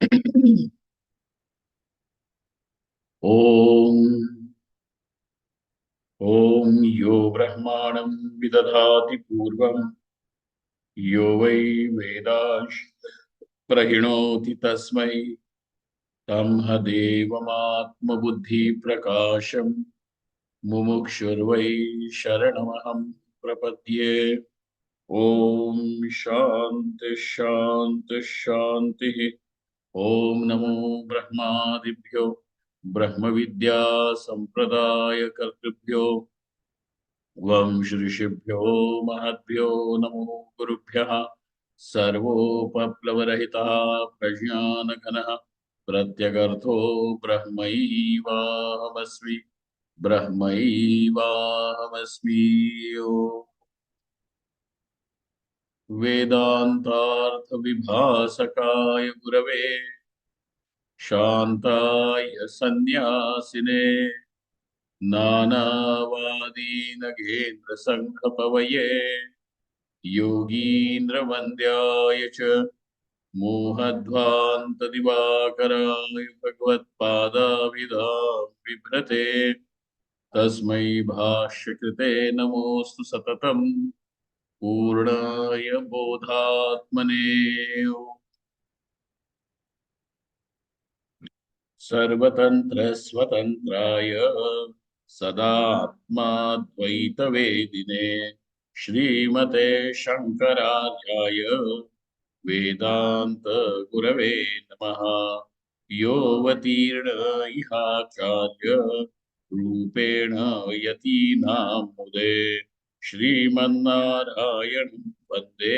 ॐ ॐ यो ब्रह्माणं विदधाति पूर्वं यो वै वेदांश् प्रहिणोति तस्मै तं देवमात्मबुद्धिप्रकाशं मुमुक्षुर्वै शरणमहं प्रपद्ये। ॐ शान्ति शान्ति शान्तिः। ॐ नमो ब्रह्मादिभ्यो ब्रह्मविद्या संप्रदायकर्तृभ्यो वंश ऋषिभ्यो महद्भ्यो नमो गुरुभ्यः। सर्वोपप्लवरहितः प्रज्ञानघनः प्रत्यगर्थो ब्रह्मैवाहमस्मि ब्रह्मैवाहमस्मि। वेदान्तार्थविभासकाय गुरवे शान्ताय सन्न्यासिने नानावादीनगेन्द्रसङ्घपवये योगीन्द्रवन्द्याय च मोहध्वान्तदिवाकराय भगवत्पादाभिधां बिभ्रते तस्मै भाष्यकृते नमोऽस्तु सततं पूर्णाय बोधात्मने। सर्वतन्त्रस्वतन्त्राय सदात्माद्वैतवेदिने श्रीमते शङ्करार्याय वेदान्त गुरवे नमः। योऽवतीर्ण इहाचार्य रूपेण यतीनां मुदे श्रीमन्नारायणं वन्दे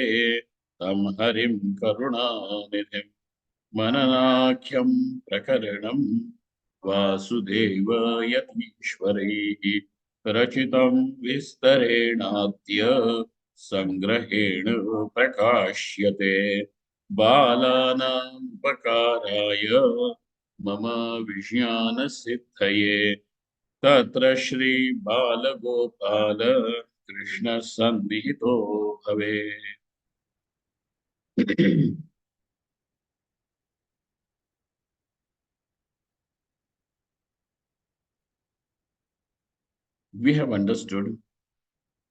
तं हरिं करुणानिधिम्। मननाख्यं प्रकरणं वासुदेव यतीश्वरैः रचितं विस्तरेणाद्य संग्रहेण प्रकाश्यते। बालानाम् उपकाराय मम विज्ञानसिद्धये तत्र श्री बालगोपाल कृष्ण सन्निहितो भवेत्। We have understood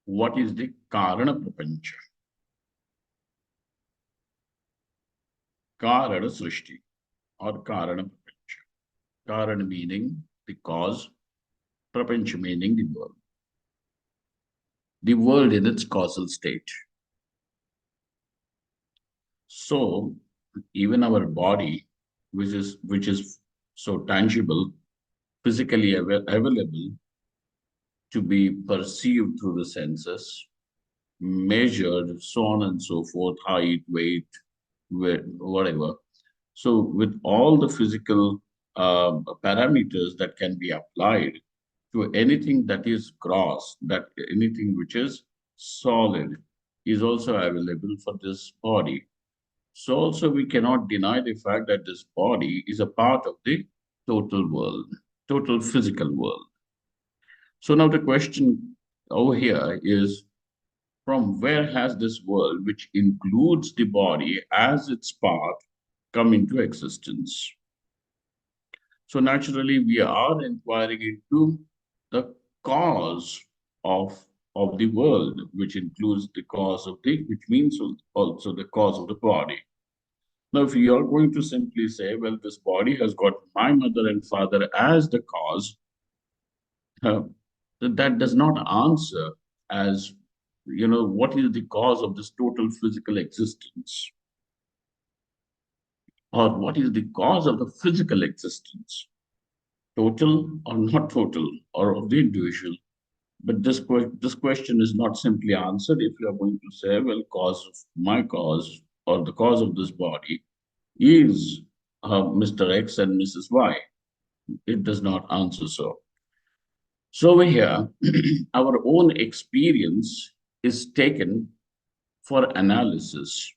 what is the Karana Prapancha. Karana Srishti or Karana Prapancha. Karana meaning the cause, Prapancha meaning the world. The world in its causal state. So even our body, which is so tangible, physically available to be perceived through the senses, measured, so on and so forth, height, weight, whatever. So with all the physical parameters that can be applied to anything that is gross, that anything which is solid is also available for this body. So also we cannot deny the fact that this body is a part of the total world, total physical world. So now the question over here is, from where has this world, which includes the body as its part, come into existence? So naturally, we are inquiring into the cause of the world, which includes the cause of which means also the cause of the body. Now, if you are going to simply say, well, this body has got my mother and father as the cause, that does not answer as, what is the cause of this total physical existence? Or what is the cause of the physical existence? Total or not total, or of the individual? But this question is not simply answered if you are going to say, well, cause of my cause or the cause of this body is Mr. X and Mrs. Y. It does not answer so. So over here, our own experience is taken for analysis.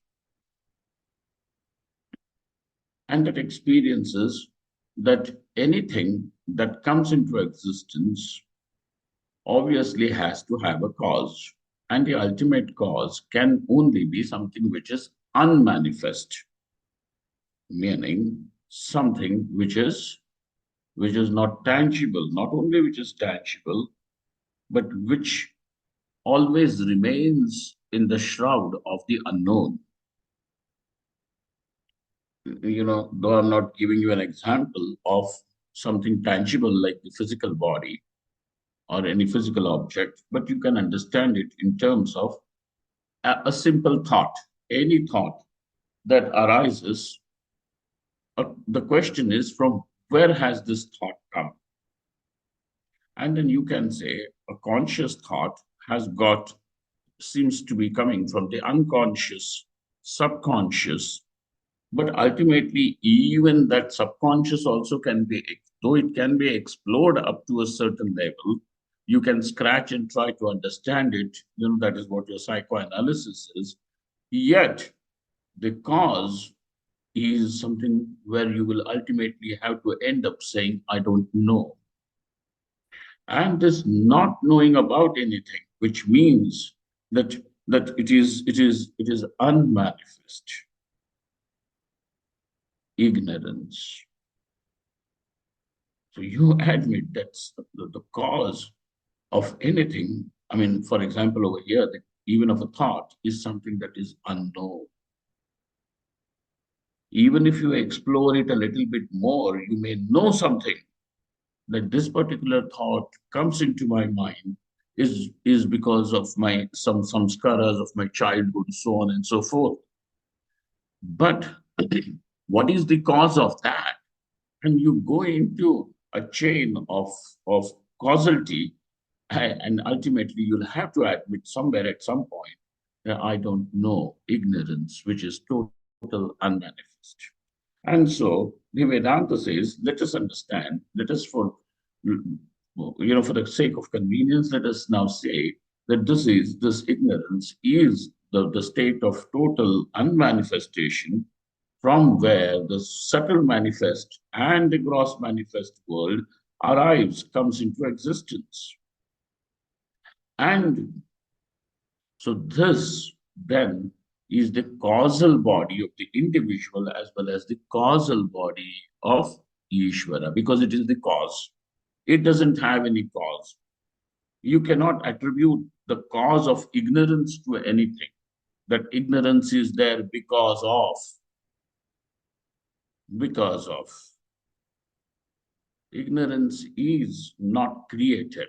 And that experience is that anything that comes into existence obviously has to have a cause. And the ultimate cause can only be something which is unmanifest. meaning something which is not tangible, not only which is tangible, but which always remains in the shroud of the unknown. Though I'm not giving you an example of something tangible like the physical body or any physical object, but you can understand it in terms of a simple thought. Any thought that arises, the question is, from where has this thought come? And then you can say a conscious thought seems to be coming from the unconscious, subconscious. But ultimately, even that subconscious also can be, though it can be explored up to a certain level, you can scratch and try to understand it. That is what your psychoanalysis is. Yet, the cause is something where you will ultimately have to end up saying, I don't know. And this not knowing about anything, which means that it is unmanifest ignorance. So you admit that's the cause of anything. I mean, for example, over here, even of a thought is something that is unknown. Even if you explore it a little bit more, you may know something that this particular thought comes into my mind is because of my some samskaras of my childhood, so on and so forth. But what is the cause of that? And you go into a chain of causality, and ultimately you'll have to admit somewhere at some point that I don't know, ignorance, which is total unmanifest. And so the Vedanta says, let us understand, let us for the sake of convenience, let us now say that this ignorance is the state of total unmanifestation from where the subtle manifest and the gross manifest world comes into existence. And so this then is the causal body of the individual as well as the causal body of Ishvara, because it is the cause. It doesn't have any cause. You cannot attribute the cause of ignorance to anything. That ignorance is there because of. Ignorance is not created.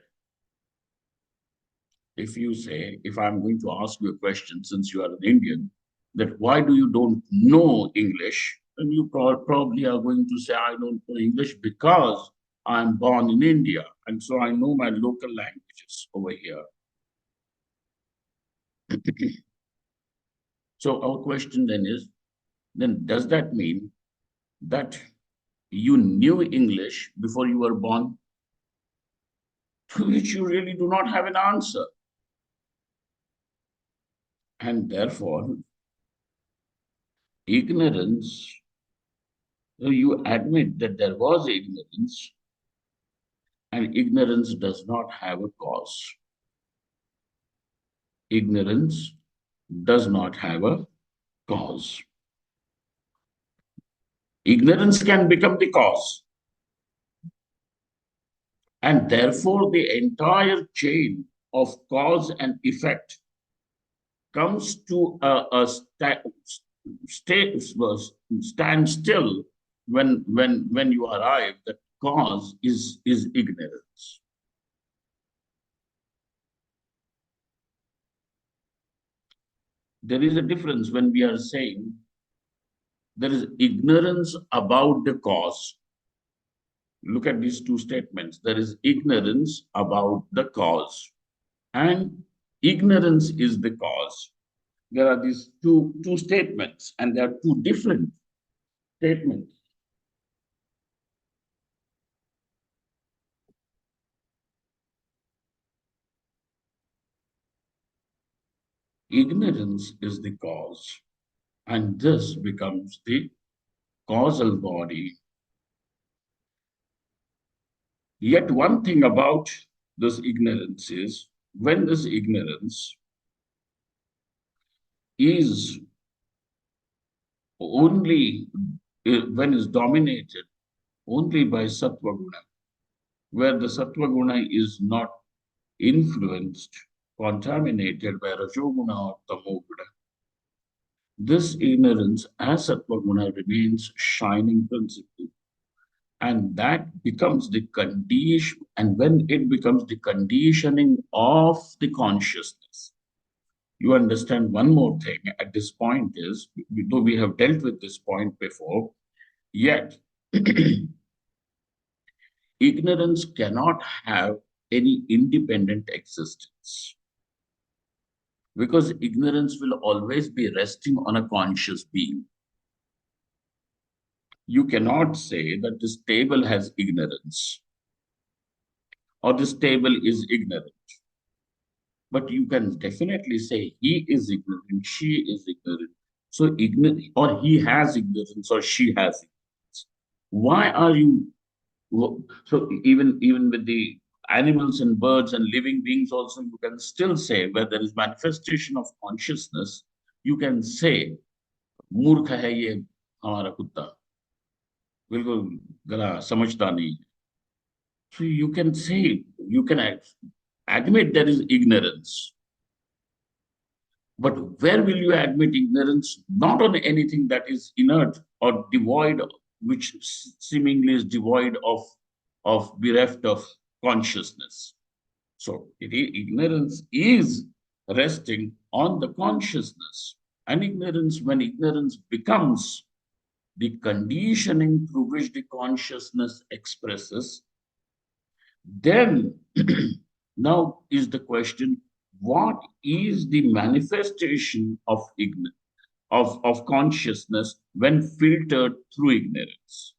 If you say, if I'm going to ask you a question, since you are an Indian, that why do you don't know English? And you probably are going to say, I don't know English because I'm born in India. And so I know my local languages over here. So our question then is, then does that mean that you knew English before you were born? To which you really do not have an answer. And therefore, ignorance, you admit that there was ignorance, and ignorance does not have a cause. Ignorance does not have a cause. Ignorance can become the cause. And therefore, the entire chain of cause and effect comes to a stand still when you arrive that cause is ignorance. There is a difference when we are saying there is ignorance about the cause. Look at these two statements. There is ignorance about the cause, and ignorance is the cause. There are these two statements, and they are two different statements. Ignorance is the cause, and this becomes the causal body. Yet one thing about this ignorance is, when this ignorance is only when is dominated only by Sattva Guna, where the Sattva Guna is not influenced, contaminated by Rajoguna or Tamoguna. This ignorance as Sattva Guna remains shining principle. And that becomes the condition, and when it becomes the conditioning of the consciousness, you understand one more thing at this point is, though we have dealt with this point before, yet ignorance cannot have any independent existence because ignorance will always be resting on a conscious being. You cannot say that this table has ignorance or this table is ignorant, but you can definitely say he is ignorant, she is ignorant. So ignorant, or he has ignorance, or she has ignorance. Why are you so even with the animals and birds and living beings also you can still say where there is manifestation of consciousness, you can say मूर्ख है ये हमारा कुत्ता बिल्कुल गला समझता नहीं है. So you can say, you can admit there is ignorance. But where will you admit ignorance? Not on anything that is inert or devoid, which seemingly is devoid of bereft of consciousness. So ignorance is resting on the consciousness. And ignorance, when ignorance becomes the conditioning through which the consciousness expresses, then now is the question, what is the manifestation of ignorance, of consciousness when filtered through ignorance?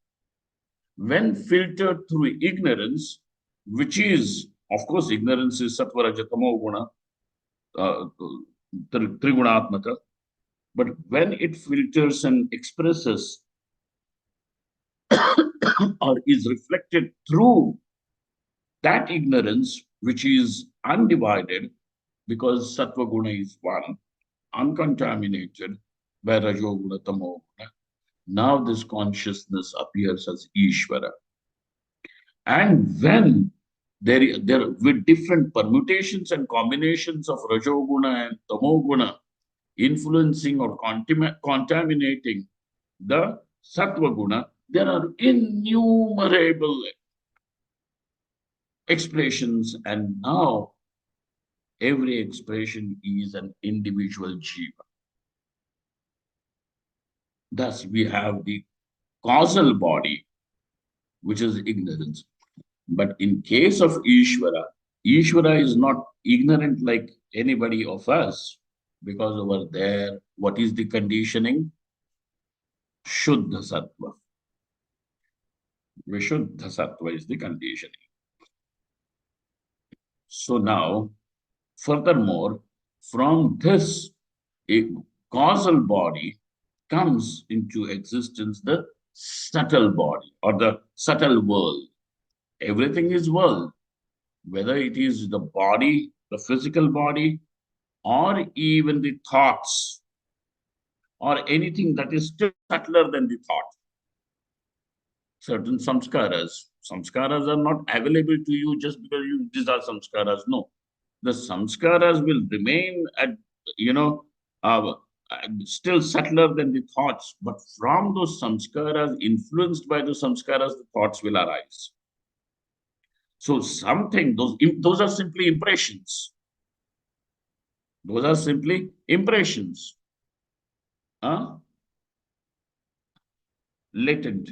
When filtered through ignorance, which is, of course, ignorance is sattva raja tamo guna, trigunatmaka, but when it filters and expresses or is reflected through that ignorance, which is undivided, because sattva guna is one, uncontaminated by rajoguna, tamoguna. Now this consciousness appears as Ishvara. And when there with different permutations and combinations of rajoguna and tamoguna influencing or contaminating the sattva guna, there are innumerable expressions, and now every expression is an individual jiva. Thus, we have the causal body, which is ignorance. But in case of Ishvara, Ishvara is not ignorant like anybody of us, because over there, what is the conditioning? Shuddha Sattva. Vishuddha Sattva is the conditioning. So now, furthermore, from this causal body comes into existence the subtle body or the subtle world. Everything is world, whether it is the body, the physical body, or even the thoughts, or anything that is still subtler than the thought. Certain samskaras. Samskaras are not available to you just because these are samskaras. No. The samskaras will remain at, still subtler than the thoughts. But from those samskaras, influenced by those samskaras, the thoughts will arise. So something, those are simply impressions. Those are simply impressions. Latent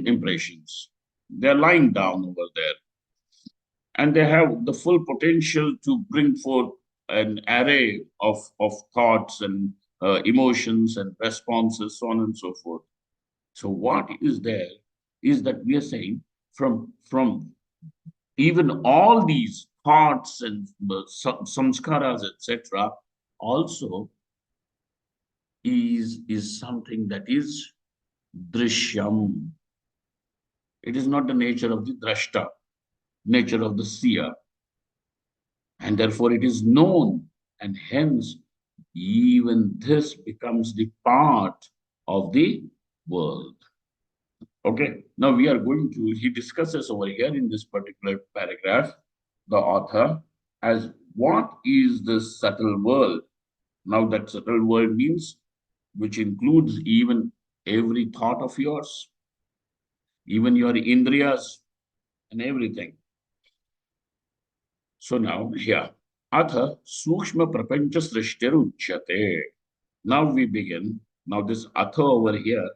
impressions. They're lying down over there. And they have the full potential to bring forth an array of thoughts and emotions and responses, so on and so forth. So what is there is that we are saying from even all these thoughts and samskaras, etc., also is something that is drishyam. It is not the nature of the drashta, nature of the seer. And therefore it is known. And hence, even this becomes the part of the world. Okay, now we are going to, he discusses over here in this particular paragraph, the author, as what is the subtle world? Now, that subtle world means which includes even every thought of yours, even your indriyas and everything. So now here, Atha Sukshma Prapancha Srishtiruchyate. Now we begin. Now this Atha over here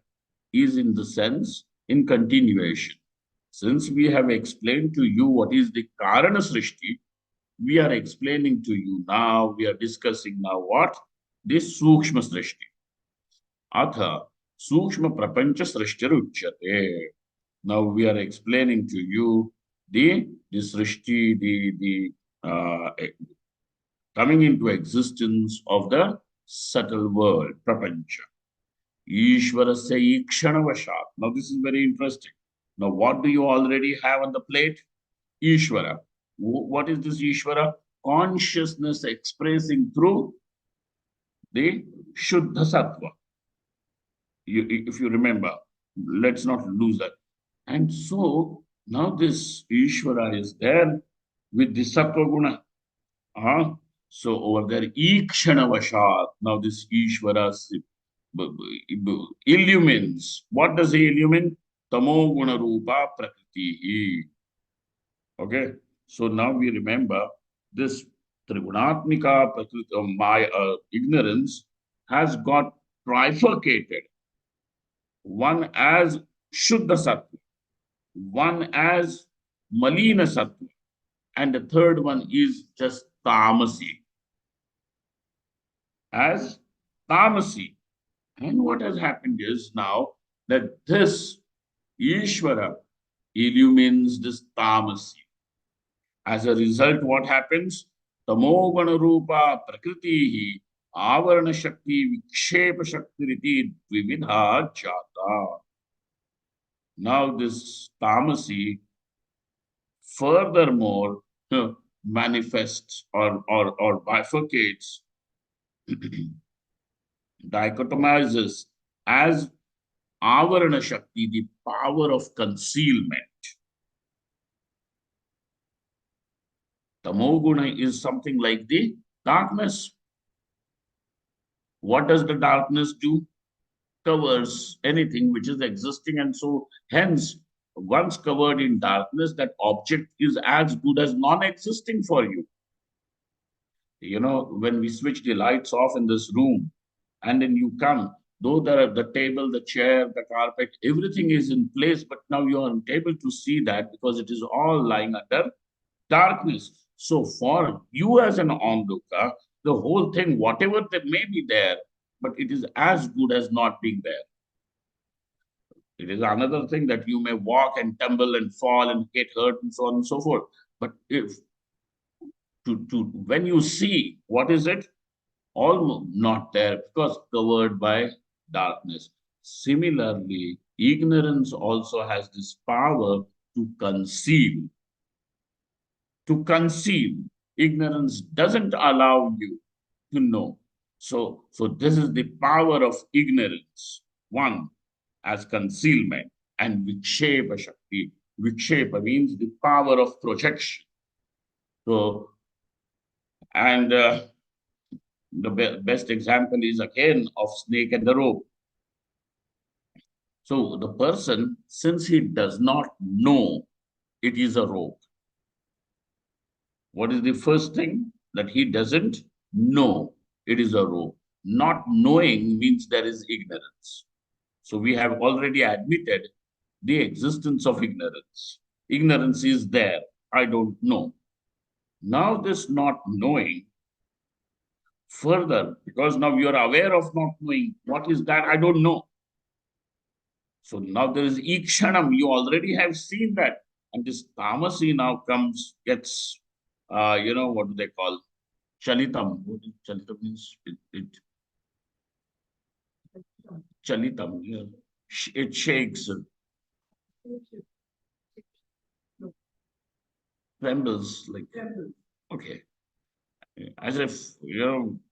is in the sense in continuation. Since we have explained to you what is the Karana Srishti, we are explaining to you now, we are discussing now what? This Sukshma Srishti. Atha Sukshma Prapancha Srishtiruchyate. Now we are explaining to you the Srishti, coming into existence of the subtle world, Prapancha. Ishvarasya Ikshanavashat. Now this is very interesting. Now what do you already have on the plate? Ishvara. What is this Ishvara? Consciousness expressing through the Shuddha Sattva. If you remember, let's not lose that. And so now this Ishvara is there with the Sattva Guna. So over there, Ikshanavashat. Now this Ishvara illumines. What does he illumine? Tamo Guna Rupa Prakriti. Okay. So now we remember this Trigunatmika Prakriti, my ignorance has got trifurcated. One as Shuddha Sattva, one as Malina Sattva, and the third one is just Tamasi. As Tamasi. And what has happened is now that this Ishvara illumines this Tamasi. As a result, what happens? Tamogana Rupa Prakriti Avarana Shakti Vikshepa Shakti Riti Dvividha Jata. Now this Tamasi furthermore manifests or bifurcates, dichotomizes as Avarana Shakti, the power of concealment. Tamoguna is something like the darkness. What does the darkness do? Covers anything which is existing, and so hence, once covered in darkness, that object is as good as non-existing for you. You know, when we switch the lights off in this room, and then you come, though the table, the chair, the carpet, everything is in place, but now you aren't able to see that because it is all lying under darkness. So for you as an onlooker, the whole thing, whatever that may be there, but it is as good as not being there. It is another thing that you may walk and tumble and fall and get hurt and so on and so forth. But if when you see, what is it? Almost not there because covered by darkness. Similarly, ignorance also has this power to conceal. To conceal. Ignorance doesn't allow you to know. So this is the power of ignorance. One, as concealment, and Vikshepa Shakti. Vikshepa means the power of projection. So, and the best example is again of snake and the rope. So the person, since he does not know it is a rope, what is the first thing? That he doesn't know it is a rope. Not knowing means there is ignorance. So we have already admitted the existence of ignorance. Ignorance is there. I don't know. Now this not knowing further, because now you are aware of not knowing. What is that? I don't know. So now there is ikshanam. You already have seen that. And this tamasi now comes, gets, what do they call? Chalitam. What chalitam means? Chalitam. Yeah. It shakes, trembles like. Okay. As if,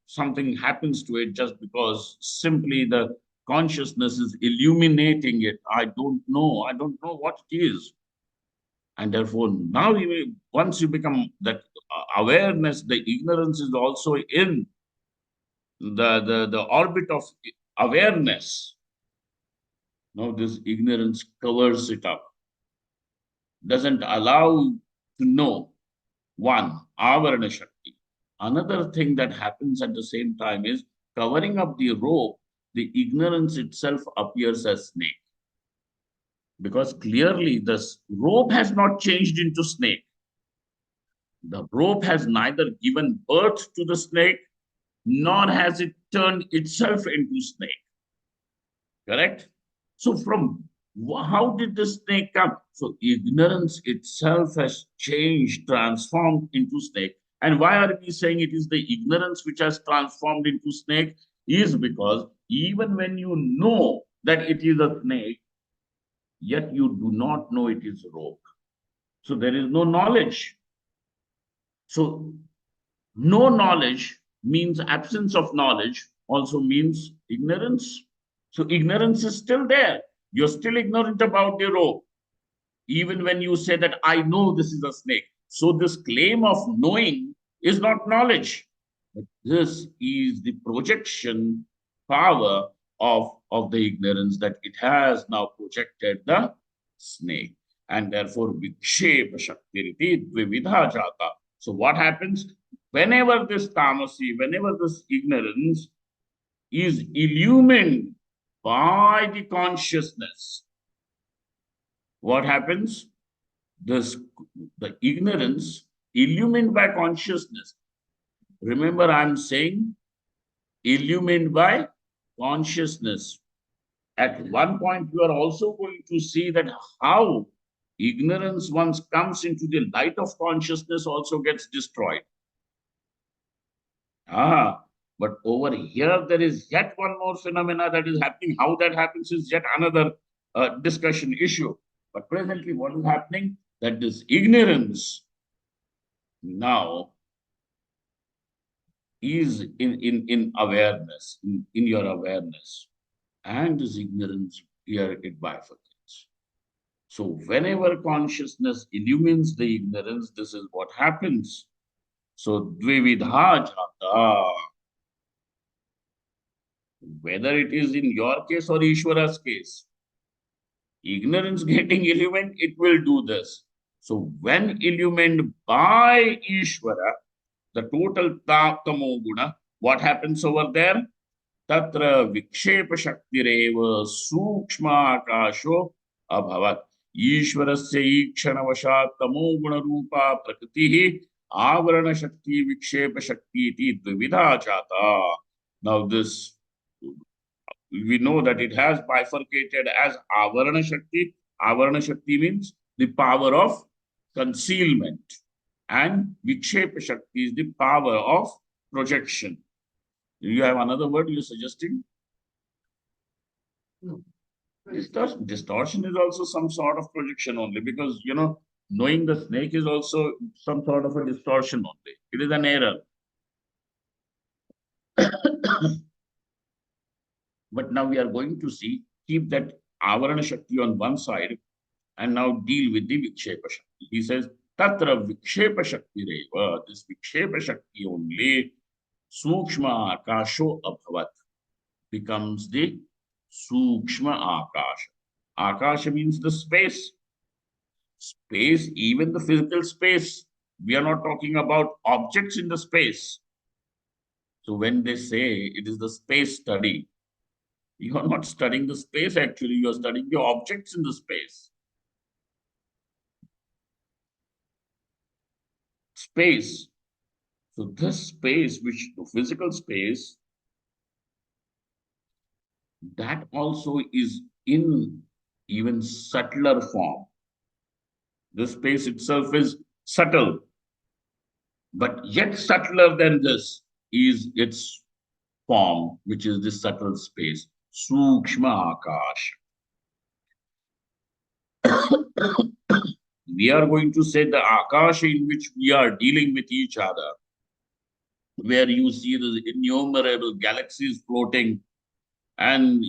something happens to it just because simply the consciousness is illuminating it. I don't know what it is. And therefore, now once you become that awareness, the ignorance is also in the orbit of awareness. Now this ignorance covers it up, doesn't allow to know. One, avarana shakti. Another thing that happens at the same time is covering up the rope, the ignorance itself appears as snake. Because clearly this rope has not changed into snake. The rope has neither given birth to the snake, nor has it turned itself into snake. Correct? So from how did the snake come? So ignorance itself has changed, transformed into snake. And why are we saying it is the ignorance which has transformed into snake? Is because even when you know that it is a snake, yet you do not know it is rope. So there is no knowledge. So no knowledge means absence of knowledge, also means ignorance. So ignorance is still there. You're still ignorant about the rope, even when you say that I know this is a snake. So this claim of knowing is not knowledge, but this is the projection power of the ignorance, that it has now projected the snake. And therefore, vikshepa shaktiriti dvividha jata. So what happens? Whenever this tamasi, whenever this ignorance is illumined by the consciousness, what happens? The ignorance illumined by consciousness. Remember, I'm saying illumined by consciousness. At one point, you are also going to see that how ignorance, once comes into the light of consciousness, also gets destroyed. But over here, there is yet one more phenomena that is happening. How that happens is yet another discussion issue. But presently, what is happening? That this ignorance now is in awareness, in your awareness. And this ignorance, here it bifurcates. So whenever consciousness illumines the ignorance, this is what happens. So dvividha jata. Whether it is in your case or Ishvara's case, ignorance getting illumined, it will do this. So when illumined by Ishvara, the total tamo guna, what happens over there? Tatra vikshepa shaktireva sukshma akasho abhavat. Ishvarasya ikshanavashat tamo guna rupa prakritihi avarana shakti vikshepa shakti iti dvividha jata. Now this, we know that it has bifurcated as avarana shakti. Avarana shakti means the power of concealment, and vikshepa shakti is the power of projection. Do you have another word you're suggesting? No. Distortion is also some sort of projection only, because knowing the snake is also some sort of a distortion only. It is an error. But now we are going to see, keep that avarana shakti on one side and now deal with the vikshepa shakti. He says, tatra vikshepa shakti reva, this vikshepa shakti only, sukshma akasho abhavat, becomes the sukshma akasha. Akasha means the space. Space, even the physical space. We are not talking about objects in the space. So when they say it is the space study, you are not studying the space actually, you are studying the objects in the space. Space. So this space, which the physical space, that also is in even subtler form. The space itself is subtle, but yet subtler than this is its form, which is the subtle space, Sukshma Akash. We are going to say the Akash in which we are dealing with each other, where you see the innumerable galaxies floating, and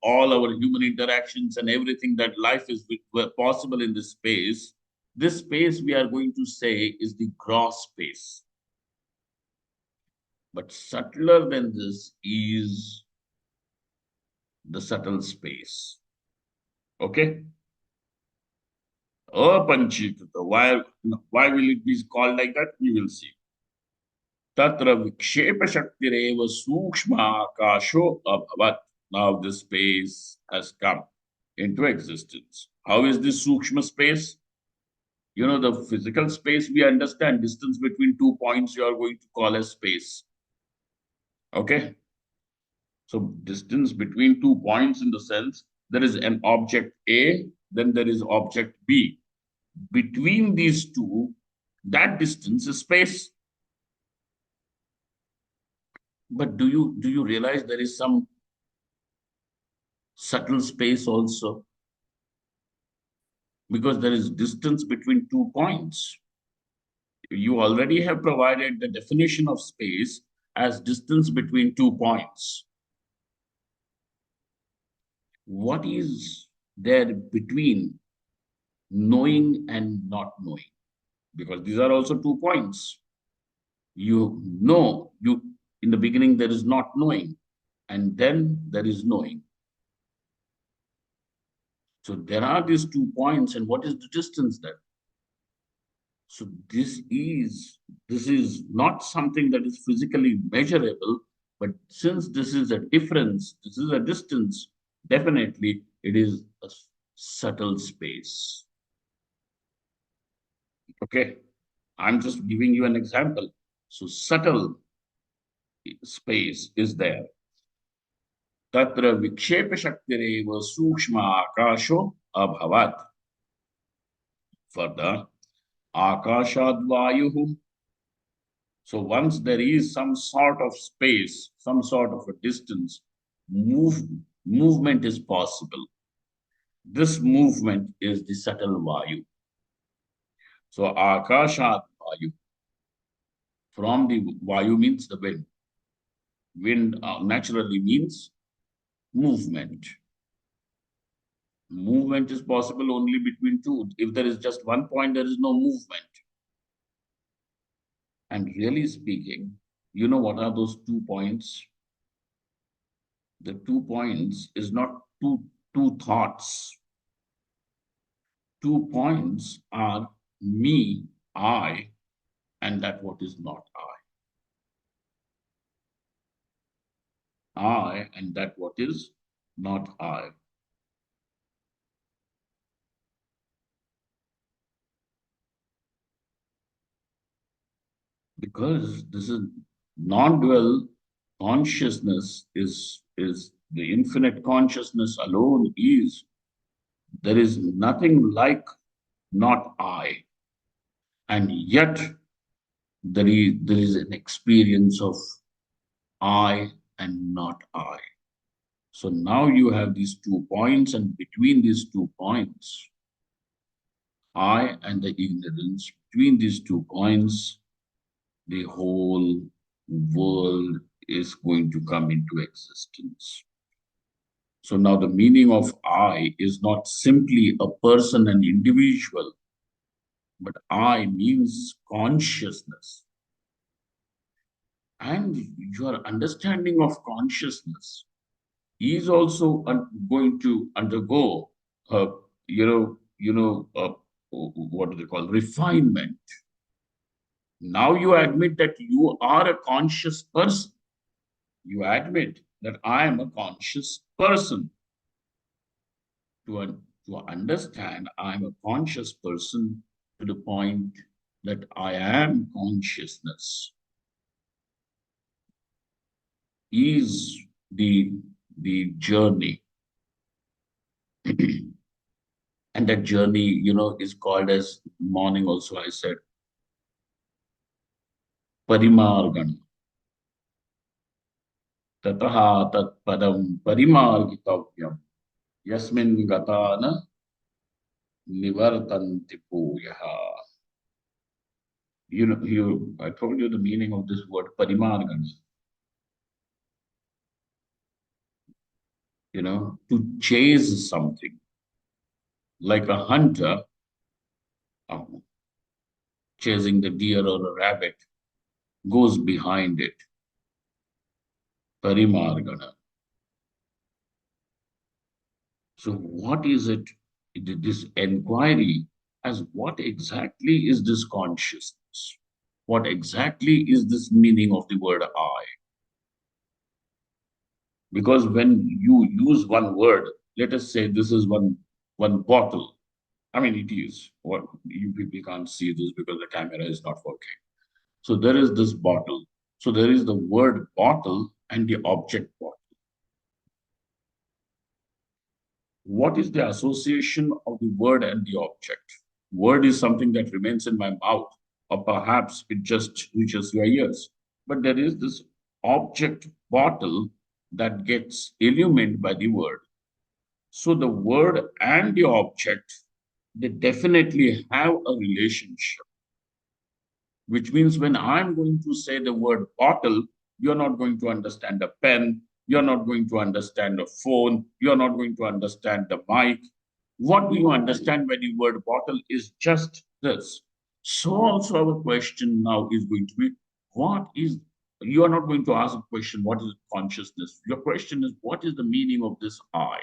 all our human interactions and everything that life is were possible in this space we are going to say is the gross space. But subtler than this is the subtle space. Okay? Apanchikata. Why will it be called like that? You will see. Tatra vikshepa shaktireva sukshma akasho abhavat. Now this space has come into existence. How is this sukshma space? The physical space we understand, distance between 2 points you are going to call as space. Okay? So distance between 2 points in the sense there is an object A, then there is object B. Between these two, that distance is space. But do you realize there is some subtle space also? Because there is distance between 2 points. You already have provided the definition of space as distance between 2 points. What is there between knowing and not knowing? Because these are also 2 points. You in the beginning there is not knowing, and then there is knowing. So there are these 2 points, and what is the distance there? So this is not something that is physically measurable, but since this is a difference, this is a distance, definitely it is a subtle space. Okay, I'm just giving you an example. So subtle space is there. Tatra vikshepa shaktireva sukshma akasho abhavat. Further, akashad vayuhu. So once there is some sort of space, some sort of a distance, movement is possible. This movement is the subtle vayu. So akashat vayu. From the vayu means the wind. Wind naturally means movement. Movement is possible only between two. If there is just 1 point, there is no movement. And really speaking, what are those 2 points? The 2 points is not two thoughts. 2 points are me, I, and that what is not I. I and that what is not I. Because this is non-dual consciousness is the infinite consciousness alone is. There is nothing like not I. And yet there is an experience of I and not I. So now you have these 2 points, and between these 2 points, I and the ignorance, between these 2 points, the whole world is going to come into existence. So now the meaning of I is not simply a person, an individual, but I means consciousness. And your understanding of consciousness is also going to undergo, uh, what do they call refinement. Now you admit that you are a conscious person. You admit that I am a conscious person. To understand I am a conscious person to the point that I am consciousness is the journey. And that journey, is called as morning also I said parimargana. Tataha tat padam parimargitavyam yasmin gatana nivartanti puyaha. I told you the meaning of this word parimargana. to chase something, like a hunter um, chasing the deer or a rabbit, goes behind it, parimargana. So, what is it? This inquiry as what exactly is this consciousness? What exactly is this meaning of the word I? Because when you use one word, let us say this is one bottle. I mean, it is. What you people can't see this because the camera is not working. So there is this bottle. So there is the word bottle and the object bottle. What is the association of the word and the object? Word is something that remains in my mouth, or perhaps it just reaches your ears. But there is this object bottle that gets illumined by the word. So the word and the object, they definitely have a relationship, which means when I'm going to say the word bottle, you're not going to understand a pen, you're not going to understand a phone, you're not going to understand the mic. What do you understand by the word bottle is just this. So, also, our question now is going to be what is, you are not going to ask a question, what is consciousness? Your question is, what is the meaning of this I?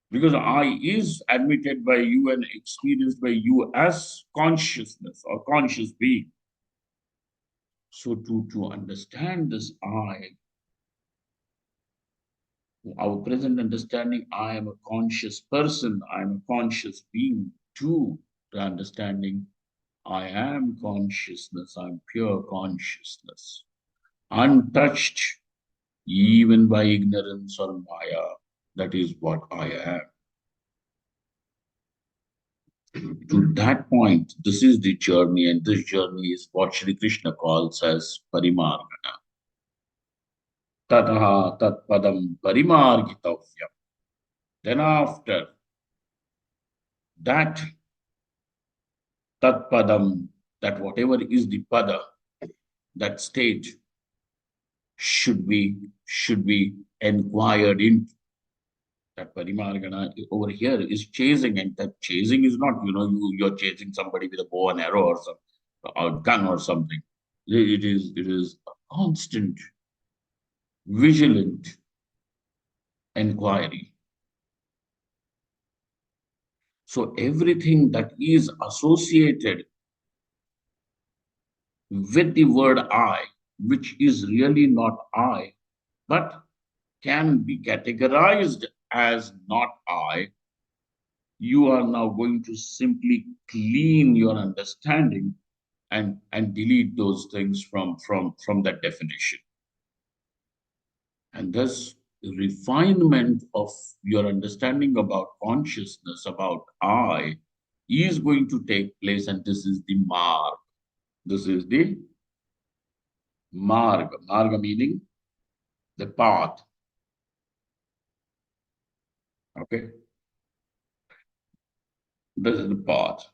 Because I is admitted by you and experienced by you as consciousness or conscious being. So to understand this I, our present understanding, I am a conscious person, I am a conscious being, to the understanding, I am consciousness, I'm pure consciousness, untouched even by ignorance or maya. That is what I am. To that point, this is the journey, and this journey is what Sri Krishna calls as parimargana. Tataha tat padam parimargitavyam. Then after that, tat padam, that whatever is the pada, that state should be inquired into. That parimargana over here is chasing, and that chasing is not, you're chasing somebody with a bow and arrow or some or gun or something. It is a constant, vigilant inquiry. So everything that is associated with the word I, which is really not I, but can be categorized as not I, you are now going to simply clean your understanding and delete those things from that definition. And thus, the refinement of your understanding about consciousness, about I, is going to take place, and this is the marg. This is the marg. Marga meaning the path. Okay, this is the path.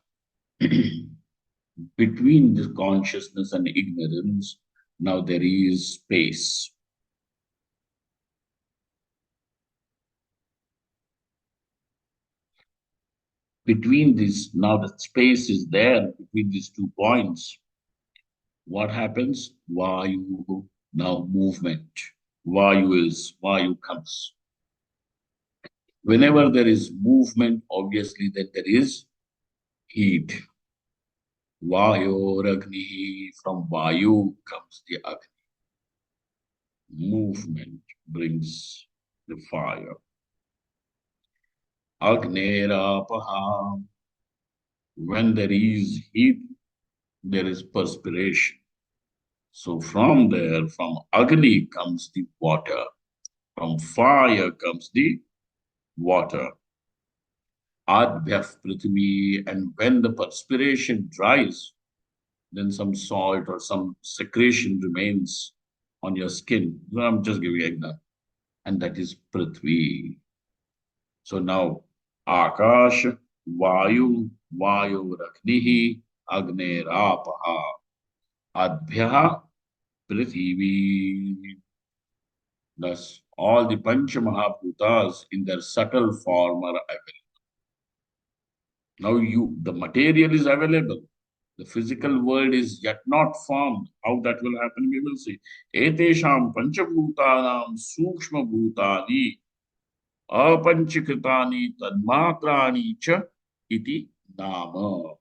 Between this consciousness and ignorance, now there is space. Between this, now the space is there between these 2 points. What happens? Vayu, now movement. Vayu comes. Whenever there is movement, obviously that there is heat. Vayu Agni, from Vayu comes the Agni. Movement brings the fire. Agnerapaha, when there is heat, there is perspiration. So from there, from Agni comes the water. From fire comes the water. Adhyaf Prithvi, and when the perspiration dries, then some salt or some secretion remains on your skin. I'm just giving you an example. And that is Prithvi. So now Akash, Vayu, Vayu Raknihi, Agner Apaha, Adhya Prithvi. Thus, all the Pancha Mahabhutas in their subtle form are available. Now, the material is available. The physical world is yet not formed. How that will happen, we will see. Etesham Panchabhutanam Sukshma Bhutani Apanchikritani Tadmatrani Cha Iti Nama.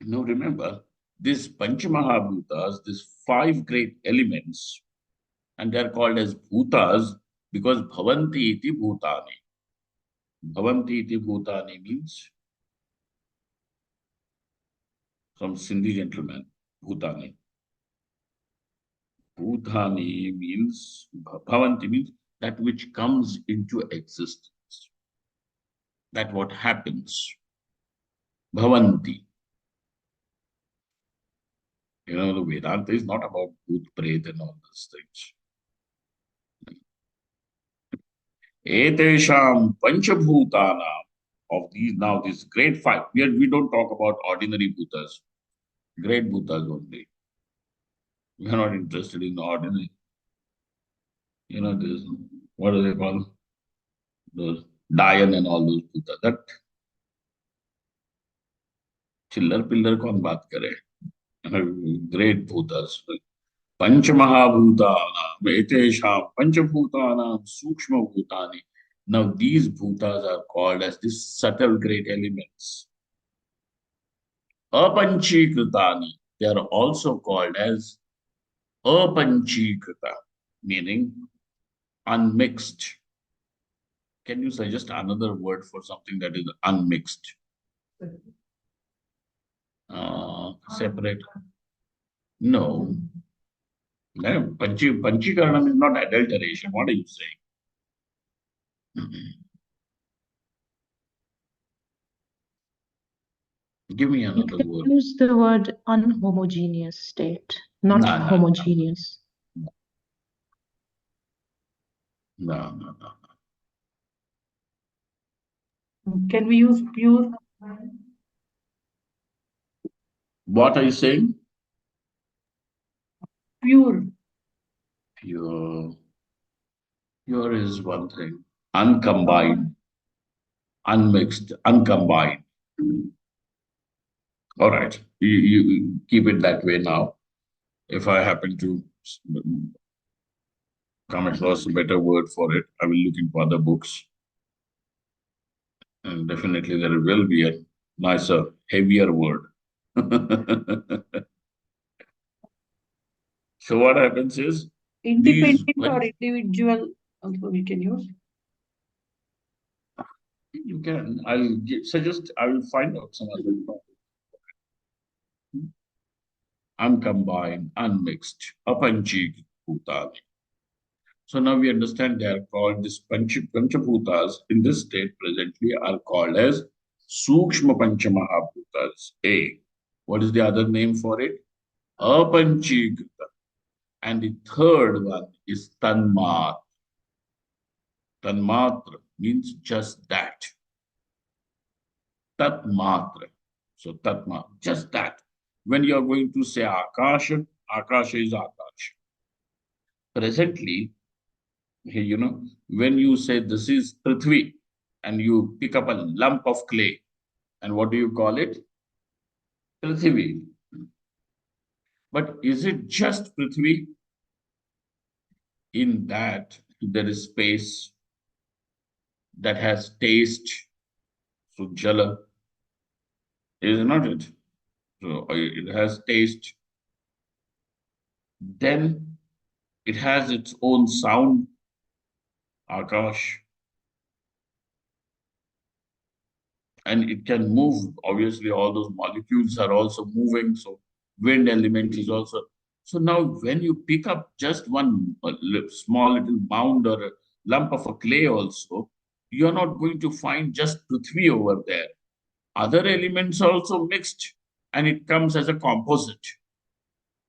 Now remember, these Panchamahabhutas, these five great elements, and they are called as bhutas because bhavanti iti bhutani. Bhavanti iti bhutani means some Sindhi gentleman, bhutani. Bhutani means, bhavanti means that which comes into existence. That what happens. Bhavanti. You know, the Vedanta is not about bhoot, pret and all those things. Etesham panchabhutana of these now, this great five. We don't talk about ordinary bhutas, great bhutas only. We are not interested in ordinary. You know, this, what do they call those Dayan and all those bhutas? That chiller pillar kon baat kare. Great bhutas. Panchamahabhutanam, Etesham, Panchabhutanam, Sukshma Bhutani. Now, these bhutas are called as the subtle great elements. Apanchikritani, they are also called as apanchikrita, meaning unmixed. Can you suggest another word for something that is unmixed? Separate? No. Panchikaranam is not adulteration. What are you saying? Give me another word. Use the word unhomogeneous state, not No. homogeneous. No. Can we use pure? What are you saying? Pure. Pure. Pure is one thing. Uncombined, unmixed, uncombined. All right. You keep it that way now. If I happen to come across a better word for it, I will look into other books. And definitely there will be a nicer, heavier word. So what happens is Independent or individual also we can use. You can. Suggest. I will find out some other topic. Uncombined, unmixed, apanchik bhutani. So now we understand they are called this panchabhutas in this state presently are called as sukshma panchamahabhutas. A. What is the other name for it? Apanchikrita. And the third one is tanmat. Tanmatra means just that. Tatmatra. So tatma, just that. When you are going to say akasha, akasha is akasha. Presently, when you say this is Prithvi and you pick up a lump of clay, and what do you call it? Prithvi. But is it just Prithvi? In that, there is space that has taste. So, Jala, is not it? So, it has taste. Then, it has its own sound, Akash. And it can move. Obviously, all those molecules are also moving. So wind element is also. So now when you pick up just one small little mound or a lump of a clay also, you're not going to find just Prithvi over there. Other elements are also mixed and it comes as a composite.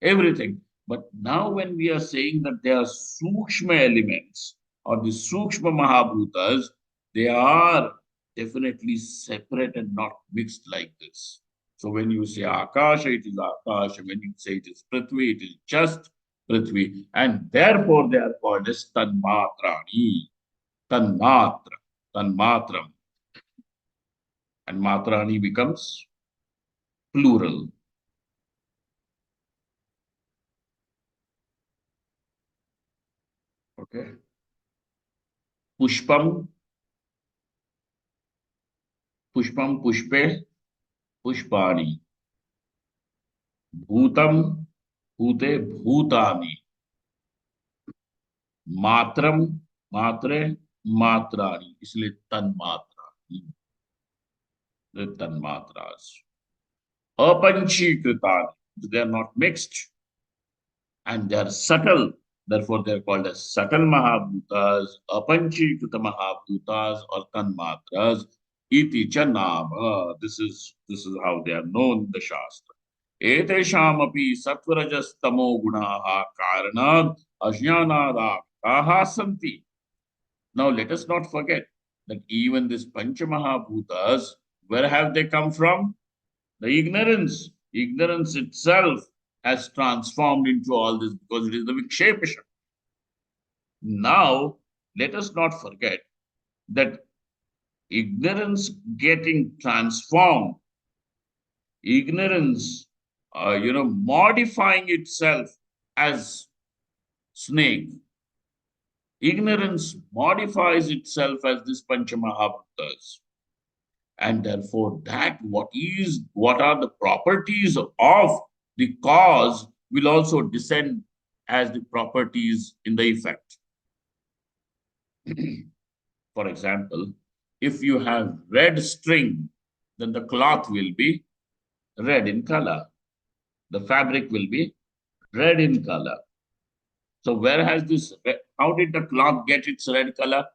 Everything. But now when we are saying that they are Sukshma elements or the Sukshma Mahabhutas, they are definitely separate and not mixed like this. So when you say Akasha, it is Akasha. When you say it is Prithvi, it is just Prithvi, and therefore they are called as Tanmatrani. Tanmatra, Tanmatram, and Matrani becomes plural. Okay. Pushpam, Pushpam, Pushpe, Pushpani. Bhutam, Bhute, Bhutani. Matram, Matre, Matrani. इसलिए तन्मात्रा, the tanmatras. Apanchikritani. They are not mixed and they are subtle. Therefore, they are called as subtle Mahabhutas, Apanchikrita Mahabhutas, or Tanmatras. Iti cha nama. This is how they are known in the Shastra. Etesham api sattva-rajas tamo gunaha karanad ajnanadakaha santi. Now, let us not forget that even these Panchamahabhutas, where have they come from? The ignorance. Ignorance itself has transformed into all this because it is the Vikshepisha. Now, let us not forget that ignorance getting transformed, ignorance, modifying itself as snake. Ignorance modifies itself as this Panchamahabhutas. And therefore, what are the properties of the cause will also descend as the properties in the effect. For example, if you have red string, then the cloth will be red in color. The fabric will be red in color. So where has this, how did the cloth get its red color?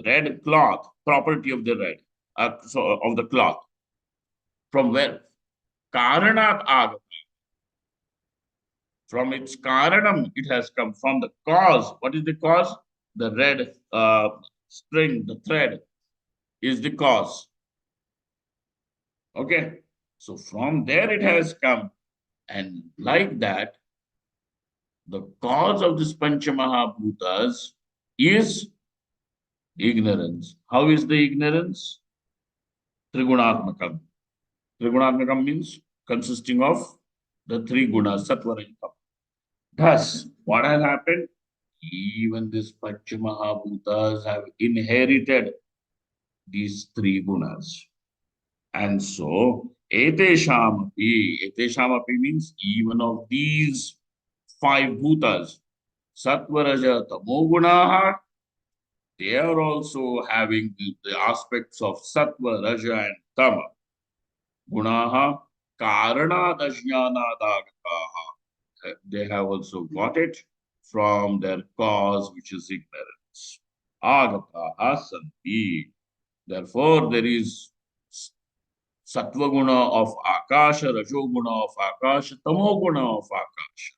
Red cloth, property of the red, of the cloth. From where? Karanat agata. From its karanam, it has come from the cause. What is the cause? The red string, the thread is the cause. Okay. So from there it has come. And like that, the cause of this Panchamahabhutas is ignorance. How is the ignorance? Trigunatmakam. Trigunatmakam means consisting of the three gunas, sattva, rajah, tama. Thus, what has happened? Even these Panchamahabhutas have inherited these three gunas. And so, etesham api means even of these five bhutas, sattva, raja, tamo gunaha, they are also having the aspects of sattva, raja, and tama. Gunaha karanadajnanadagataha. They have also got it from their cause, which is ignorance. Agataha santi. Therefore, there is sattva guna of akasha, rajo guna of akasha, tamo guna of akasha.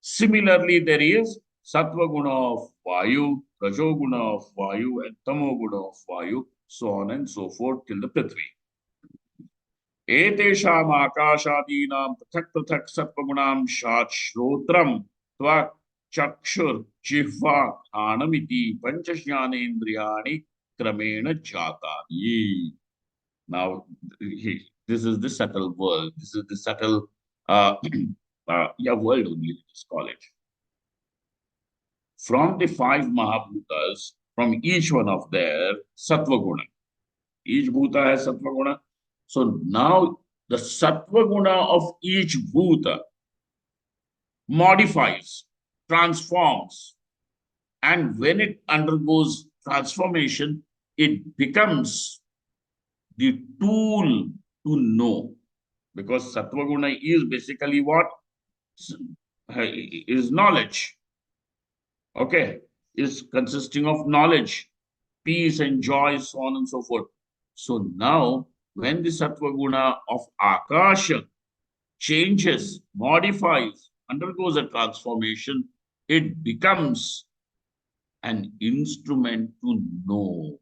Similarly, there is sattva guna of vayu, rajo guna of vayu, and tamo guna of vayu, so on and so forth till the prithvi. एतेषाम् आकाशादीनां पृथक् पृथक् सत्त्वगुणांशात् श्रोत्रं त्वक् चक्षुर्जिह्वा घ्राणमिति पंचज्ञानेन्द्रियाणि क्रमेण जातानि. Now, this is the subtle world. This is the subtle, world only, let's call it. From the five Mahabhutas, from each one of their sattva guna. Each bhuta has sattva guna. So now the sattva guna of each bhuta modifies, transforms, and when it undergoes transformation, it becomes the tool to know. Because sattva guna is basically what? Is knowledge. Okay, is consisting of knowledge, peace and joy, so on and so forth. So now, when the sattva guna of akasha changes, modifies, undergoes a transformation, it becomes an instrument to know.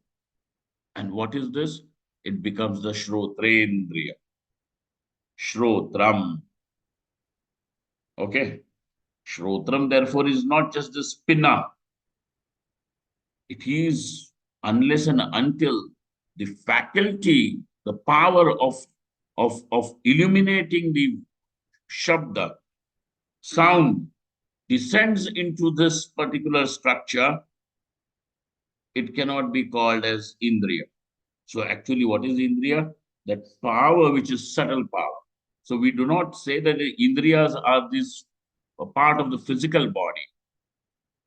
And what is this? It becomes the shrotrendriya, shrotram. Okay. Shrotram, therefore, is not just the spinner. It is unless and until the faculty, the power of illuminating the shabda, sound, descends into this particular structure, it cannot be called as Indriya. So actually, what is Indriya? That power which is subtle power. So we do not say that the Indriyas are this a part of the physical body.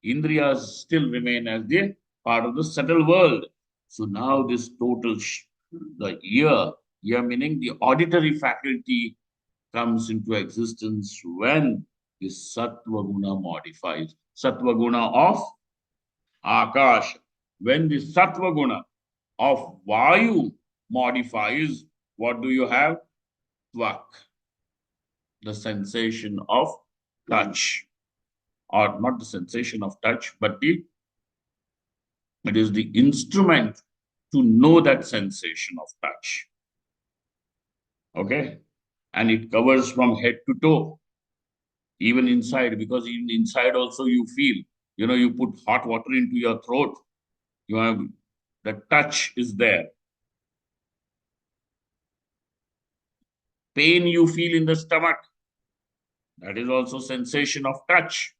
Indriyas still remain as the part of the subtle world. So now this the ear meaning the auditory faculty comes into existence when the sattva guna modifies. Sattva guna of Akash. When the sattva guna of Vayu modifies, what do you have? Tvak, the sensation of touch, or not the sensation of touch, but it is the instrument to know that sensation of touch. Okay? And it covers from head to toe, even inside, because even inside also you feel, you put hot water into your throat, you have the touch is there. Pain you feel in the stomach, that is also sensation of touch.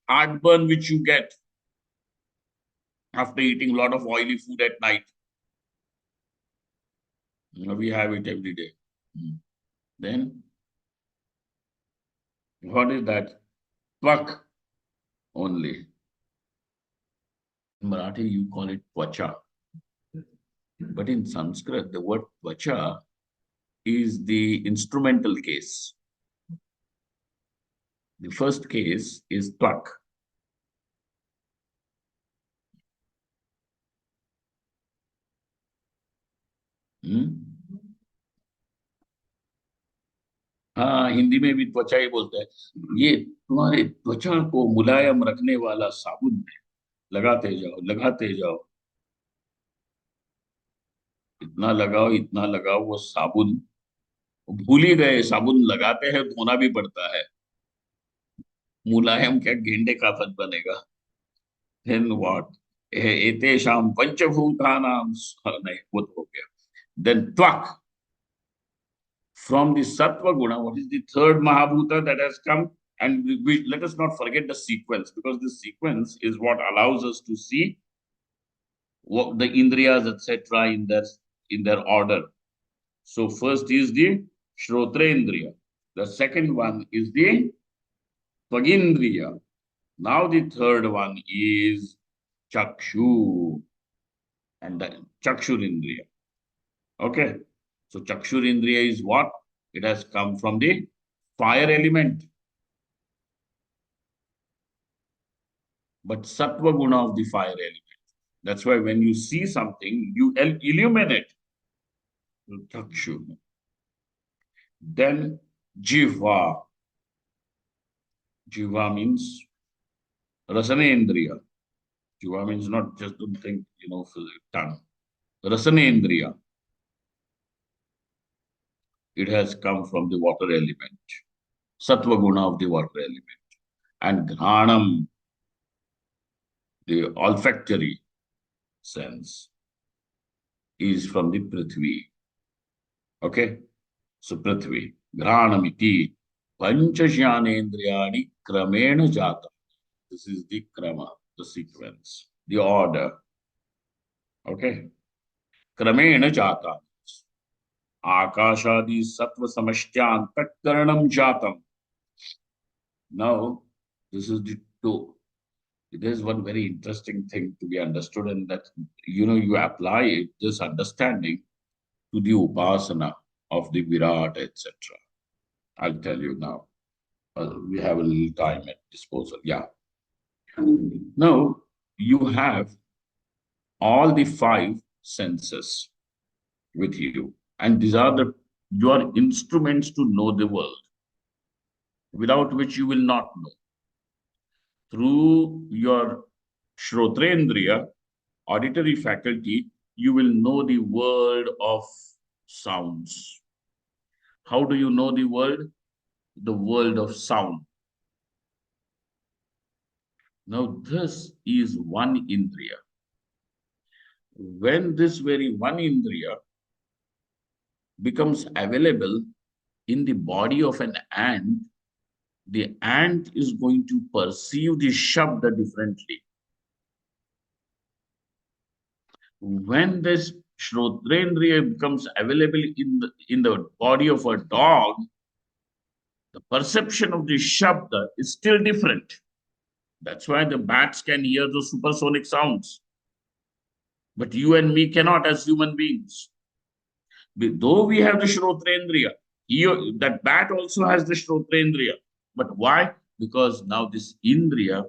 Heartburn which you get after eating a lot of oily food at night. We have it every day. Then, what is that? Twak only. In Marathi, you call it twacha. But in Sanskrit, the word twacha is the instrumental case. The first case is twak. हाँ, हिंदी में भी त्वचा ही बोलते हैं। ये तुम्हारे त्वचा को मुलायम रखने वाला साबुन है, लगाते जाओ, इतना लगाओ वो साबुन। भूल ही गए साबुन लगाते हैं, धोना भी पड़ता है। मुलायम क्या गेंडे का फत बनेगा। Then what? एतेषां पंचभूतानां नहीं, वो तो हो गया। Then त्वक. From the sattva guna, what is the third mahabhuta that has come? And let us not forget the sequence, because the sequence is what allows us to see what the indriyas, etc., in their order. So first is the shrotrendriya. The second one is the tvagindriya. Now the third one is chakshu and the chakshurindriya. Okay. So chakshurindriya is what? It has come from the fire element. But sattva guna of the fire element. That's why when you see something, you illuminate. Chakshu. Then jiva. Jiva means rasanendriya. Jiva means not just don't think, tongue. Rasanendriya. It has come from the water element. Sattva guna of the water element. And ghanam, the olfactory sense, is from the prithvi. Okay? So prithvi. Ghanamiti. Panchajnanendriyani kramena jata. This is the krama, the sequence, the order. Okay? Kramena jata. Akashadi sattva samashtyan tatkaranam jatam. Now, this is the two. There's one very interesting thing to be understood, and that you apply it, this understanding, to the upasana of the Virat, etc. I'll tell you now. We have a little time at disposal. Yeah. Now, you have all the five senses with you, and these are your instruments to know the world, without which you will not know. Through your Shrotrendriya, auditory faculty, you will know the world of sounds. How do you know the world? the world of sound. Now, this is one indriya. When this very one indriya becomes available in the body of an ant, the ant is going to perceive the shabda differently. When this Shrotrendriya becomes available in the body of a dog, the perception of the Shabda is still different. That's why the bats can hear those supersonic sounds. But you and me cannot as human beings. Though we have the Shrotrendriya, that bat also has the Shrotrendriya. But why? Because now this Indriya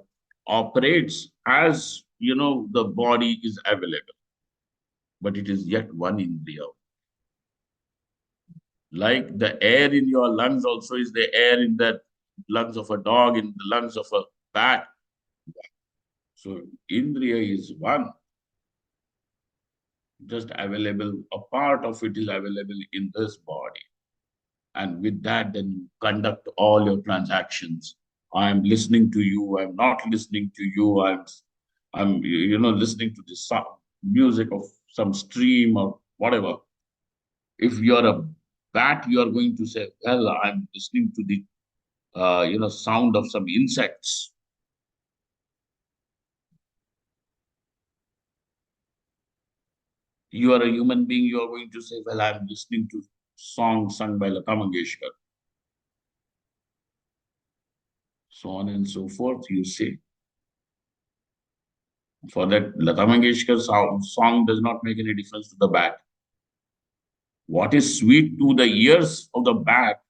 operates as, the body is available. But it is yet one Indriya. Like the air in your lungs also is the air in the lungs of a dog, in the lungs of a bat. So Indriya is one, just available, a part of it is available in this body. And with that, then you conduct all your transactions. I'm listening to you, I'm not listening to you, I'm listening to the sound, music of some stream or whatever. If you're a bat, you are going to say, well, I'm listening to the sound of some insects. You are a human being, you are going to say, well, I'm listening to songs sung by Lata Mangeshkar. So on and so forth, you say. For that, Lata Mangeshkar song does not make any difference to the bat. What is sweet to the ears of the bat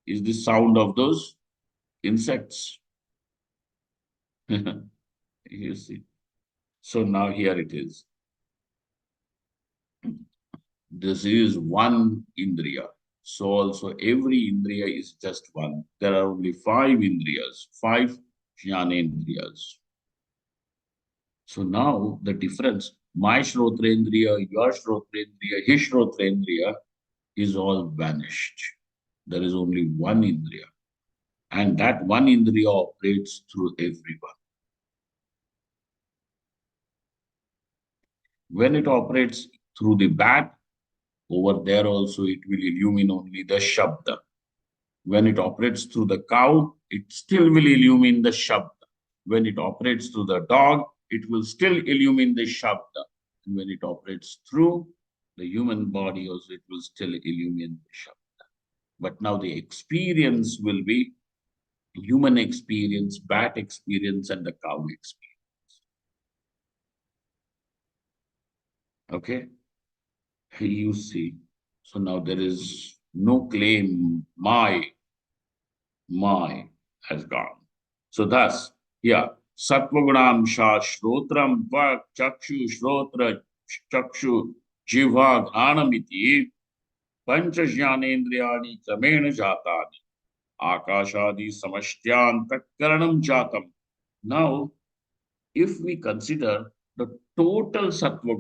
is the sound of those insects. You see. So now here it is. This is one Indriya. So also every Indriya is just one. There are only 5 Indriyas, 5 Jnanendriyas. So now the difference, my Shrotrendriya, your Shrotrendriya, his Shrotrendriya is all vanished. There is only one Indriya. And that one Indriya operates through everyone. When it operates through the bat, over there also it will illumine only the Shabda. When it operates through the cow, it still will illumine the Shabda. When it operates through the dog, it will still illumine the Shabda. And when it operates through the human body also, it will still illumine the Shabda. But now the experience will be human experience, bat experience, and the cow experience. Okay? You see. So now there is no claim, my has gone. So thus, yeah, Sattvagunam Sha Shrotram Vak Chakshu Shrotra Chakshu Jiva Gnanamiti Pancha Jnanendriyani Kramena Jatani Akashadi Samashtyan Karanam Jatam. Now, if we consider the total Sattva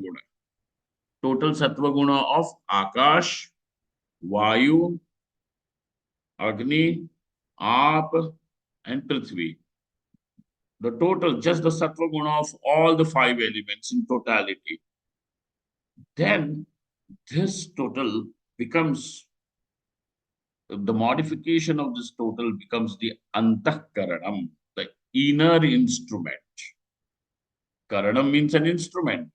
Guna of Akash, Vayu, Agni, Aap, and Prithvi. The total, just the Sattva Guna of all the 5 elements in totality. Then this total becomes, the modification of this total becomes the Antahkaranam, the inner instrument. Karanam means an instrument.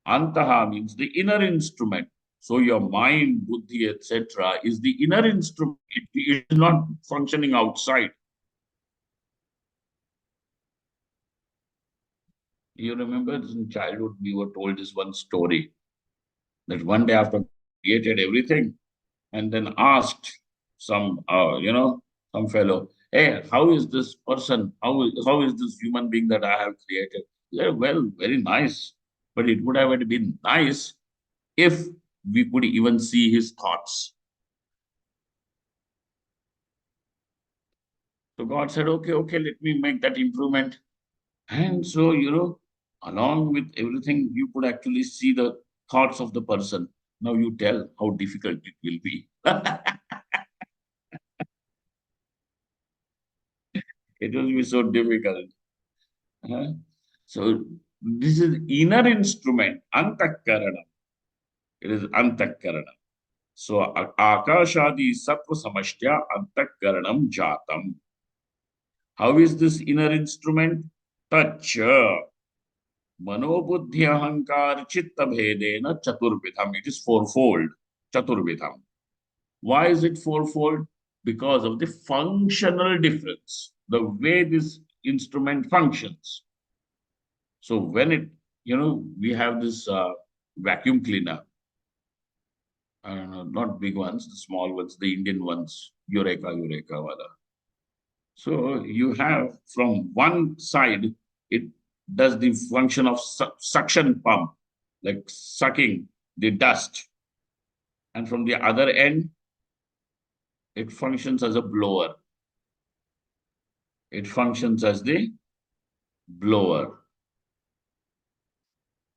Antaha means the inner instrument. So your mind, buddhi, etc. is the inner instrument. It is not functioning outside. You remember in childhood, we were told this one story that one day after created everything and then asked some, some fellow, hey, how is this person? How is this human being that I have created? Yeah, well, very nice. But it would have been nice if we could even see his thoughts. So God said, okay, let me make that improvement. And so, along with everything, you could actually see the thoughts of the person. Now you tell how difficult it will be. It will be so difficult. Huh? So this is inner instrument, antakaranam. It is antakaranam. So akashadi sattva samashtya antakaranam jatam. How is this inner instrument? Tacha manobuddhi ahankar chitta bhedena chaturvidham. It is fourfold. Chaturvidham. Why is it fourfold? Because of the functional difference, the way this instrument functions. So when it, we have this vacuum cleaner, I don't know, not big ones, the small ones, the Indian ones, Eureka, wala. So you have from one side, it does the function of suction pump, like sucking the dust. And from the other end, it functions as a blower. It functions as the blower.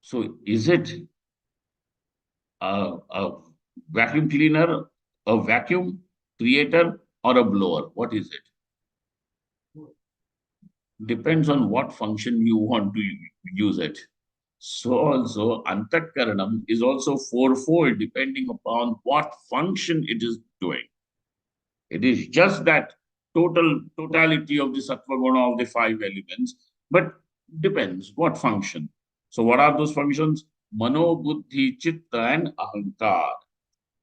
So is it a vacuum cleaner, a vacuum creator, or a blower? What is it? Depends on what function you want to use it. So also antakaranam is also fourfold depending upon what function it is doing. It is just that totality of the sattva guna of the five elements, but depends what function. So what are those functions? Mano, buddhi, chitta, and ahankar.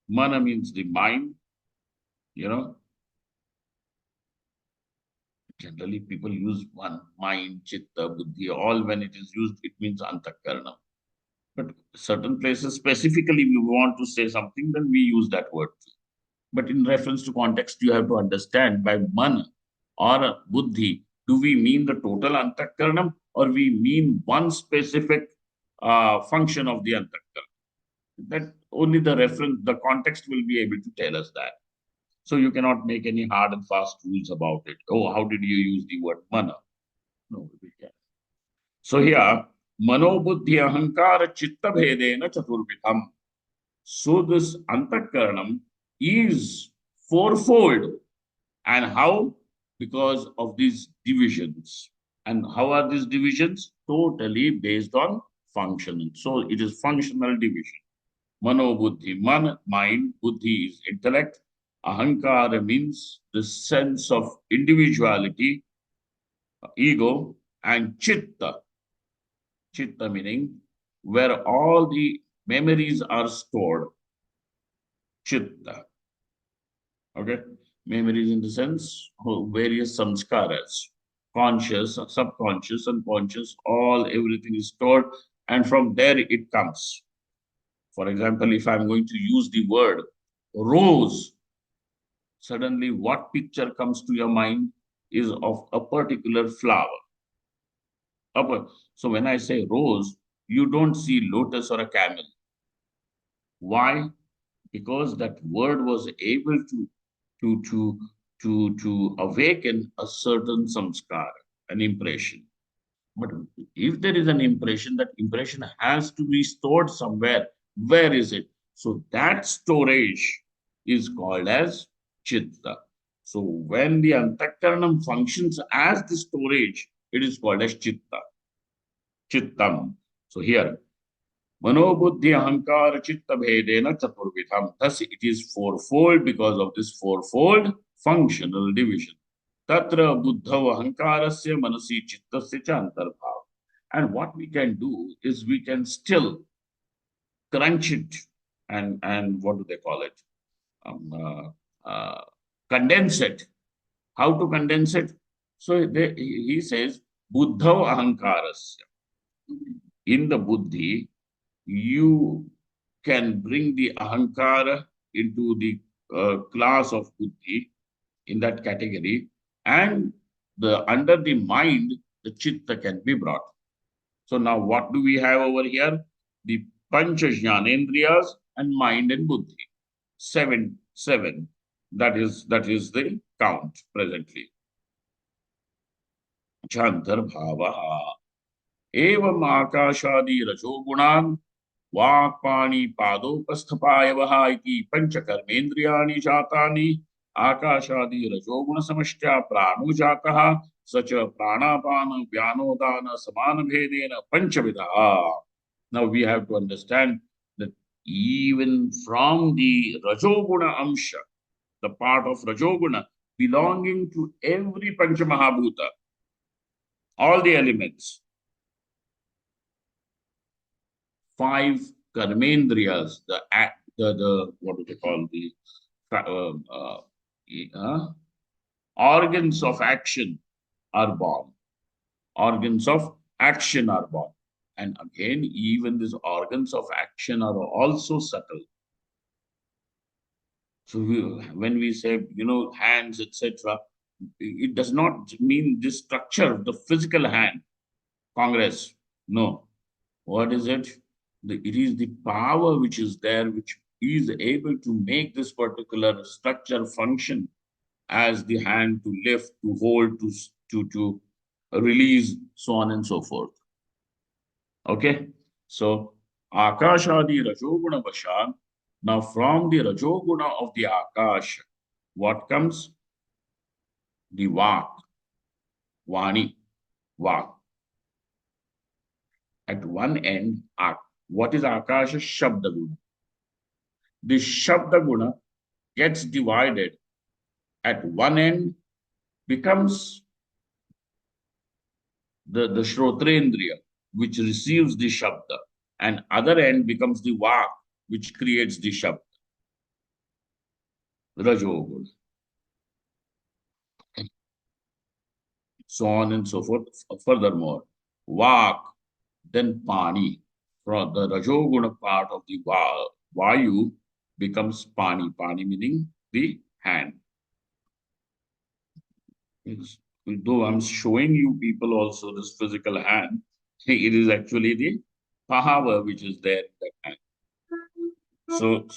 Mana means the mind, Generally, people use one, mind, chitta, buddhi, all when it is used, it means antakaranam. But certain places, specifically, we want to say something, then we use that word. But in reference to context, you have to understand by mana or buddhi, do we mean the total antakaranam or we mean one specific function of the antakaranam? That only the reference, the context will be able to tell us that. So you cannot make any hard and fast rules about it. Oh, how did you use the word mana? No, we can't. So here, mano buddhi ahankara chitta bhedena chaturvidham. So this antakaranam is fourfold. And how? Because of these divisions. And how are these divisions? Totally based on functional. So it is functional division. Mano buddhi, mind, buddhi is intellect. Ahankara means the sense of individuality, ego, and chitta. Chitta meaning where all the memories are stored. Chitta. Okay? Memories in the sense of various samskaras. Conscious, subconscious, unconscious, all everything is stored, and from there it comes. For example, if I'm going to use the word rose, suddenly what picture comes to your mind is of a particular flower. So when I say rose, you don't see lotus or a camel. Why? Because that word was able to awaken a certain samskar, an impression. But if there is an impression, that impression has to be stored somewhere. Where is it? So that storage is called as chitta. So when the antakaranam functions as the storage, it is called as chitta. Chittam. So here, manobuddhi ahankara chitta bhedena chaturvidham. Thus it is fourfold because of this fourfold functional division. Tatra buddhav ahankarasya manasi chittasya cha antarbhav. And what we can do is we can still crunch it and what do they call it? Condense it. How to condense it? So he says, buddhav ahankarasya. In the buddhi, you can bring the ahankara into the class of buddhi in that category, and under the mind, the chitta can be brought. So now what do we have over here? The pancha jnanendriyas and mind and buddhi. Seven. That is the count presently. Chantar bhava. Evam akashadi rajogunan Vakpani padopasthapayavaha iti panchakarmendriyani jatani akashadi rajoguna samashya prano jataha such a pranapana, vyanodana, samanabhedena, panchavidha. Now we have to understand that even from the Rajoguna Amsha, the part of Rajoguna belonging to every Panchamahabhuta, all the elements, 5 karmendriyas, the what do they call the organs of action are born. Organs of action are born. And again, even these organs of action are also subtle. So when we say, hands, etc., it does not mean this structure, the physical hand, Congress. No. What is it? It is the power which is there, which is able to make this particular structure function as the hand to lift, to hold, to release, so on and so forth. Okay? So, Akashadi Rajoguna Vashan. Now, from the Rajoguna of the Akash, what comes? The Vak, Vani, Vak. At one end, what is Akasha? Shabda Guna. This Shabda Guna gets divided. At one end becomes the Shrotrendriya, which receives the Shabda, and other end becomes the Vak, which creates the Shabda. Rajoguna. So on and so forth. Furthermore, Vak, then Pani, from the Rajoguna part of the Vayu becomes Pani. Pani meaning the hand. Though I'm showing you people also this physical hand, it is actually the power which is there in that hand. So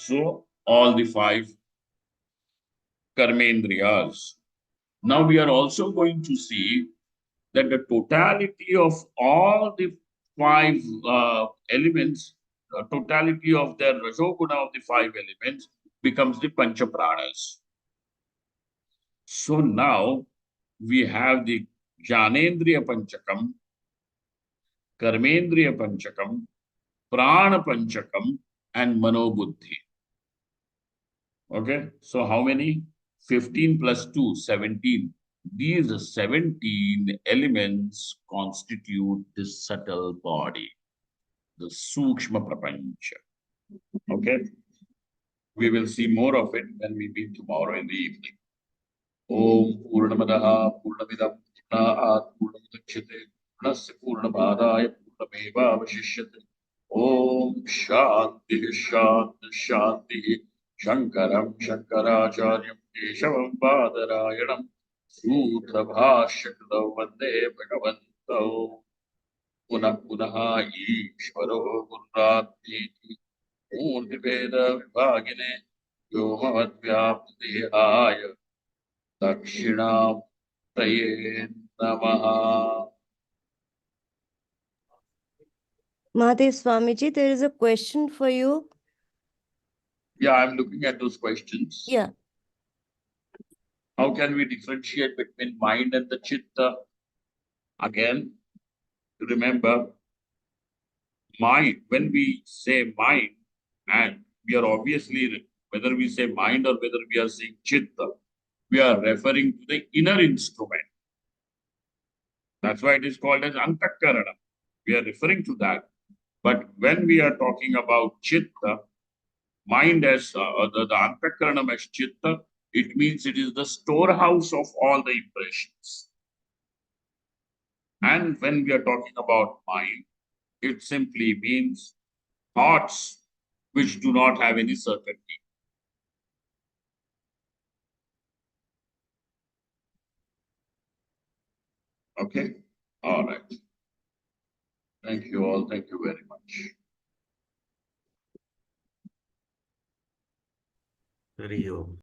all the 5 karmendriyas. Now we are also going to see that the totality of all the 5 elements, the totality of their Rajoguna of the 5 elements becomes the Pancha Pranas. So now we have the Jnanendriya Panchakam, Karmendriya Panchakam, Prana Panchakam, and Manobuddhi. Okay, so how many? 15 plus 2, 17. These 17 elements constitute this subtle body, the Sukshma Prapancha. Okay, we will see more of it when we meet tomorrow in the evening. Om Purnamadaha Purnamidam Purnaat Purnamudachyate Purnasya Purnamadaya Purnameva Vashishyate. Om Shanti Shanti Shanti Shankaram Shankaracharyam Keshavam Badarayanam Sutra Bhashyakritav Vande Bhagavanto Punah Punah Ishvaro Gurratmeti Murti Veda Vibhagine Yomavat Vyaptidehaya Dakshinamutaye Namaha. Mahadev Swamiji, there is a question for you. Yeah, I'm looking at those questions. Yeah. How can we differentiate between mind and the chitta? Again, remember, mind, when we say mind, and we are obviously, whether we say mind or whether we are saying chitta, we are referring to the inner instrument. That's why it is called as Antakarana. We are referring to that. But when we are talking about chitta, mind as the Antakaranam as chitta, it means it is the storehouse of all the impressions. And when we are talking about mind, it simply means thoughts which do not have any certainty. Okay? All right. Thank you all. Thank you very much. Hari Om.